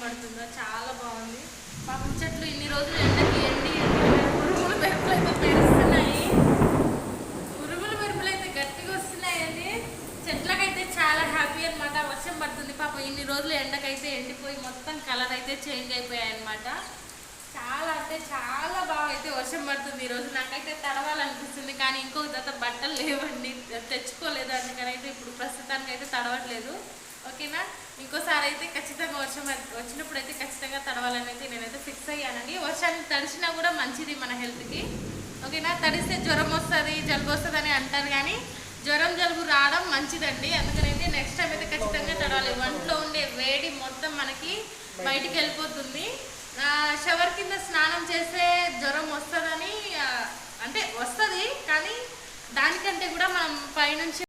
పడుతుందో చాలా బాగుంది. పాపం చెట్లు ఇన్ని రోజులు ఎండకి ఎండి ఉరుములు మెరుపులు అయితే పెరుస్తున్నాయి. ఉరుములు మెరుపులు అయితే గట్టిగా వస్తున్నాయండి. చెట్లకైతే చాలా హ్యాపీ అనమాట. వర్షం పడుతుంది. పాపం ఇన్ని రోజులు ఎండకైతే ఎండిపోయి మొత్తం కలర్ అయితే చేంజ్ అయిపోయాయి అనమాట. చాలా అంటే చాలా బాగా అయితే వర్షం పడుతుంది ఈరోజు. నాకైతే తడవాలనిపిస్తుంది, కానీ ఇంకో జత బట్టలు లేవండి, తెచ్చుకోలేదు. అందుకని అయితే ఇప్పుడు ప్రస్తుతానికి అయితే తడవట్లేదు. ఓకేనా, ఇంకోసారి అయితే ఖచ్చితంగా వర్షం వచ్చినప్పుడు అయితే ఖచ్చితంగా తడవాలని అయితే నేనైతే ఫిక్స్ అయ్యానండి. వర్షానికి తడిసినా కూడా మంచిది మన హెల్త్కి. ఓకేనా, తడిస్తే జ్వరం వస్తుంది, జలుబు వస్తుంది అని అంటారు, కానీ జ్వరం జలుబు రావడం మంచిదండి. అందుకనైతే నెక్స్ట్ టైం అయితే ఖచ్చితంగా తడవాలి. ఒంట్లో ఉండే వేడి మొత్తం మనకి బయటికి వెళ్ళిపోతుంది. షవర్ కింద స్నానం చేస్తే జ్వరం వస్తుందని అంటే వస్తుంది, కానీ దానికంటే కూడా మనం పైనుంచి